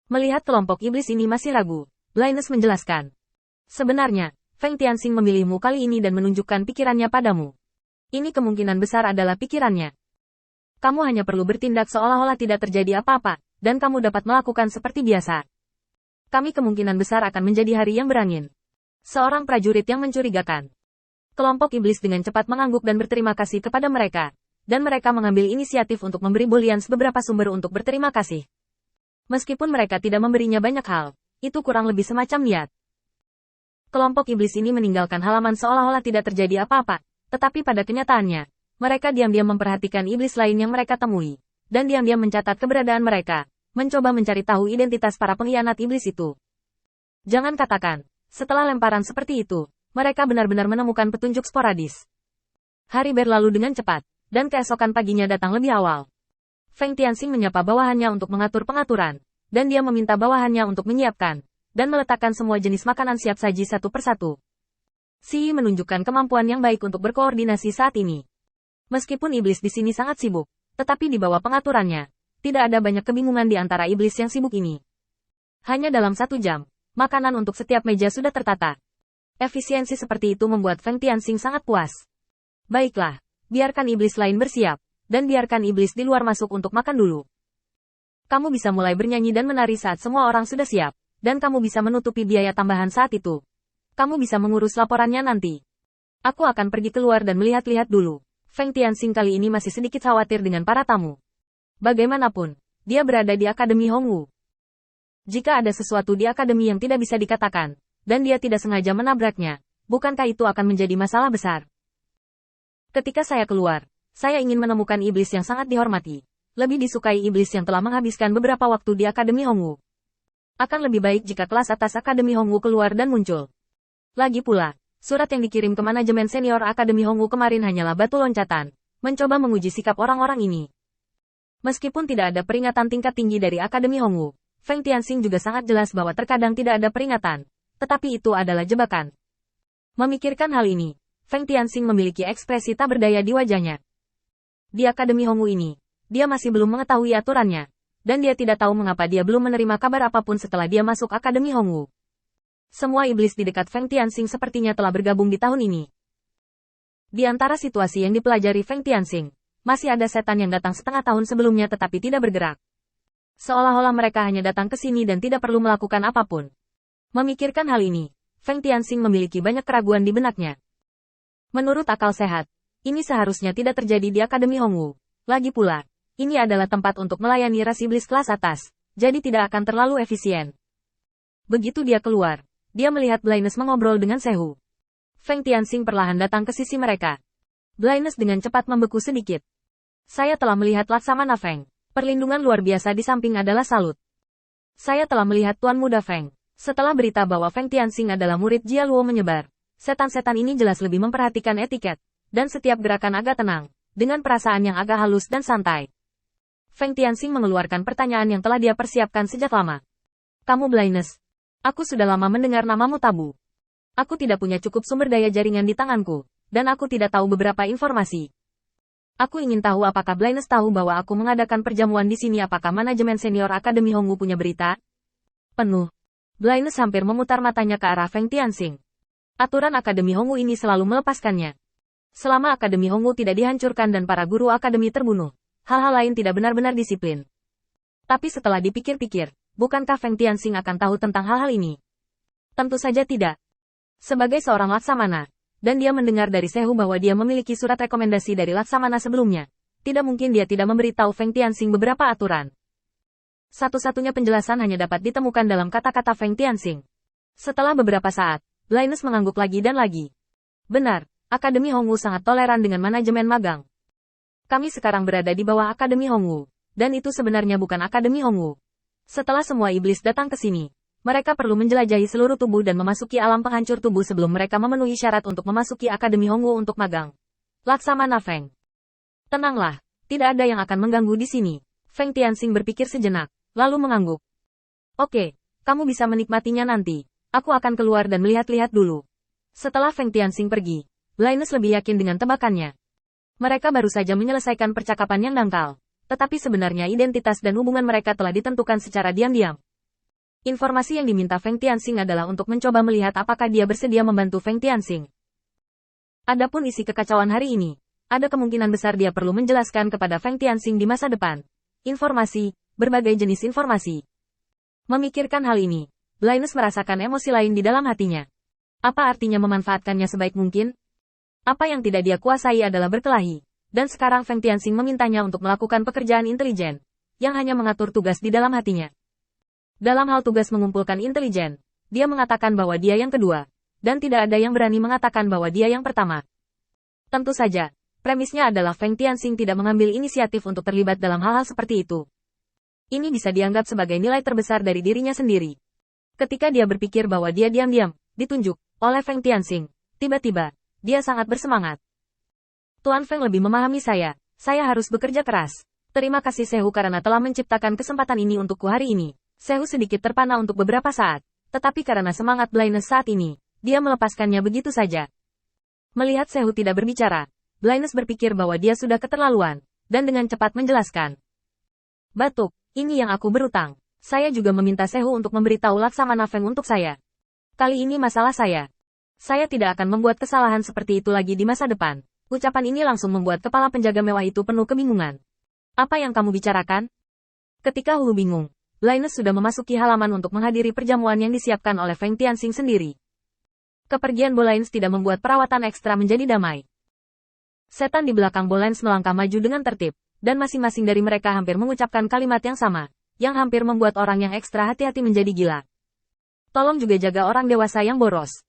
Melihat kelompok iblis ini masih ragu, Blindness menjelaskan. Sebenarnya, Feng Tianxing memilihmu kali ini dan menunjukkan pikirannya padamu. Ini kemungkinan besar adalah pikirannya. Kamu hanya perlu bertindak seolah-olah tidak terjadi apa-apa, dan kamu dapat melakukan seperti biasa. Kami kemungkinan besar akan menjadi hari yang berangin. Seorang prajurit yang mencurigakan. Kelompok iblis dengan cepat mengangguk dan berterima kasih kepada mereka. Dan mereka mengambil inisiatif untuk memberi Bolians beberapa sumber untuk berterima kasih. Meskipun mereka tidak memberinya banyak hal, itu kurang lebih semacam niat. Kelompok iblis ini meninggalkan halaman seolah-olah tidak terjadi apa-apa, tetapi pada kenyataannya, mereka diam-diam memperhatikan iblis lain yang mereka temui, dan diam-diam mencatat keberadaan mereka, mencoba mencari tahu identitas para pengkhianat iblis itu. Jangan katakan, setelah lemparan seperti itu, mereka benar-benar menemukan petunjuk sporadis. Hari berlalu dengan cepat, dan keesokan paginya datang lebih awal. Feng Tianxing menyapa bawahannya untuk mengatur pengaturan, dan dia meminta bawahannya untuk menyiapkan dan meletakkan semua jenis makanan siap saji satu persatu. Si menunjukkan kemampuan yang baik untuk berkoordinasi saat ini. Meskipun iblis di sini sangat sibuk, tetapi di bawah pengaturannya, tidak ada banyak kebingungan di antara iblis yang sibuk ini. Hanya dalam 1 jam, makanan untuk setiap meja sudah tertata. Efisiensi seperti itu membuat Feng Tianxing sangat puas. Baiklah. Biarkan iblis lain bersiap, dan biarkan iblis di luar masuk untuk makan dulu. Kamu bisa mulai bernyanyi dan menari saat semua orang sudah siap, dan kamu bisa menutupi biaya tambahan saat itu. Kamu bisa mengurus laporannya nanti. Aku akan pergi keluar dan melihat-lihat dulu. Feng Tianxing kali ini masih sedikit khawatir dengan para tamu. Bagaimanapun, dia berada di Akademi Hongwu. Jika ada sesuatu di akademi yang tidak bisa dikatakan, dan dia tidak sengaja menabraknya, bukankah itu akan menjadi masalah besar? Ketika saya keluar, saya ingin menemukan iblis yang sangat dihormati. Lebih disukai iblis yang telah menghabiskan beberapa waktu di Akademi Hongwu. Akan lebih baik jika kelas atas Akademi Hongwu keluar dan muncul. Lagi pula, surat yang dikirim ke manajemen senior Akademi Hongwu kemarin hanyalah batu loncatan, mencoba menguji sikap orang-orang ini. Meskipun tidak ada peringatan tingkat tinggi dari Akademi Hongwu, Feng Tianxing juga sangat jelas bahwa terkadang tidak ada peringatan, tetapi itu adalah jebakan. Memikirkan hal ini, Feng Tianxing memiliki ekspresi tak berdaya di wajahnya. Di Akademi Hongwu ini, dia masih belum mengetahui aturannya, dan dia tidak tahu mengapa dia belum menerima kabar apapun setelah dia masuk Akademi Hongwu. Semua iblis di dekat Feng Tianxing sepertinya telah bergabung di tahun ini. Di antara situasi yang dipelajari Feng Tianxing, masih ada setan yang datang setengah tahun sebelumnya tetapi tidak bergerak. Seolah-olah mereka hanya datang ke sini dan tidak perlu melakukan apapun. Memikirkan hal ini, Feng Tianxing memiliki banyak keraguan di benaknya. Menurut akal sehat, ini seharusnya tidak terjadi di Akademi Hongwu. Lagi pula, ini adalah tempat untuk melayani ras iblis kelas atas, jadi tidak akan terlalu efisien. Begitu dia keluar, dia melihat Blindness mengobrol dengan Sehu. Feng Tianxing perlahan datang ke sisi mereka. Blindness dengan cepat membeku sedikit. Saya telah melihat Laksamana Feng. Perlindungan luar biasa di samping adalah salut. Saya telah melihat Tuan Muda Feng. Setelah berita bahwa Feng Tianxing adalah murid Jia Luo menyebar, setan-setan ini jelas lebih memperhatikan etiket, dan setiap gerakan agak tenang, dengan perasaan yang agak halus dan santai. Feng Tianxing mengeluarkan pertanyaan yang telah dia persiapkan sejak lama. Kamu Blindness. Aku sudah lama mendengar namamu tabu. Aku tidak punya cukup sumber daya jaringan di tanganku, dan aku tidak tahu beberapa informasi. Aku ingin tahu apakah Blindness tahu bahwa aku mengadakan perjamuan di sini. Apakah manajemen senior Akademi Hongwu punya berita? Penuh. Blindness hampir memutar matanya ke arah Feng Tianxing. Aturan Akademi Hongwu ini selalu melepaskannya. Selama Akademi Hongwu tidak dihancurkan dan para guru Akademi terbunuh, hal-hal lain tidak benar-benar disiplin. Tapi setelah dipikir-pikir, bukankah Feng Tianxing akan tahu tentang hal-hal ini? Tentu saja tidak. Sebagai seorang laksamana, dan dia mendengar dari Sehu bahwa dia memiliki surat rekomendasi dari laksamana sebelumnya, tidak mungkin dia tidak memberitahu Feng Tianxing beberapa aturan. Satu-satunya penjelasan hanya dapat ditemukan dalam kata-kata Feng Tianxing. Setelah beberapa saat, Blindness mengangguk lagi dan lagi. Benar, Akademi Hongwu sangat toleran dengan manajemen magang. Kami sekarang berada di bawah Akademi Hongwu, dan itu sebenarnya bukan Akademi Hongwu. Setelah semua iblis datang ke sini, mereka perlu menjelajahi seluruh tubuh dan memasuki alam penghancur tubuh sebelum mereka memenuhi syarat untuk memasuki Akademi Hongwu untuk magang. Laksamana Feng. Tenanglah, tidak ada yang akan mengganggu di sini. Feng Tianxing berpikir sejenak, lalu mengangguk. Oke, kamu bisa menikmatinya nanti. Aku akan keluar dan melihat-lihat dulu. Setelah Feng Tianxing pergi, Blindness lebih yakin dengan tebakannya. Mereka baru saja menyelesaikan percakapan yang dangkal. Tetapi sebenarnya identitas dan hubungan mereka telah ditentukan secara diam-diam. Informasi yang diminta Feng Tianxing adalah untuk mencoba melihat apakah dia bersedia membantu Feng Tianxing. Adapun isi kekacauan hari ini, ada kemungkinan besar dia perlu menjelaskan kepada Feng Tianxing di masa depan. Informasi, berbagai jenis informasi. Memikirkan hal ini, Linus merasakan emosi lain di dalam hatinya. Apa artinya memanfaatkannya sebaik mungkin? Apa yang tidak dia kuasai adalah berkelahi. Dan sekarang Feng Tianxing memintanya untuk melakukan pekerjaan intelijen, yang hanya mengatur tugas di dalam hatinya. Dalam hal tugas mengumpulkan intelijen, dia mengatakan bahwa dia yang kedua, dan tidak ada yang berani mengatakan bahwa dia yang pertama. Tentu saja, premisnya adalah Feng Tianxing tidak mengambil inisiatif untuk terlibat dalam hal-hal seperti itu. Ini bisa dianggap sebagai nilai terbesar dari dirinya sendiri. Ketika dia berpikir bahwa dia diam-diam ditunjuk oleh Feng Tianxing, tiba-tiba, dia sangat bersemangat. Tuan Feng lebih memahami saya harus bekerja keras. Terima kasih Sehu karena telah menciptakan kesempatan ini untukku hari ini. Sehu sedikit terpana untuk beberapa saat, tetapi karena semangat Blindness saat ini, dia melepaskannya begitu saja. Melihat Sehu tidak berbicara, Blindness berpikir bahwa dia sudah keterlaluan, dan dengan cepat menjelaskan. Batuk, ini yang aku berutang. Saya juga meminta Sehu untuk memberitahu Laksamana Feng untuk saya. Kali ini masalah saya. Saya tidak akan membuat kesalahan seperti itu lagi di masa depan. Ucapan ini langsung membuat kepala penjaga mewah itu penuh kebingungan. Apa yang kamu bicarakan? Ketika Hu bingung, Linus sudah memasuki halaman untuk menghadiri perjamuan yang disiapkan oleh Feng Tianxing sendiri. Kepergian Bolines tidak membuat perawatan ekstra menjadi damai. Setan di belakang Bolines melangkah maju dengan tertib, dan masing-masing dari mereka hampir mengucapkan kalimat yang sama, yang hampir membuat orang yang ekstra hati-hati menjadi gila. Tolong juga jaga orang dewasa yang boros.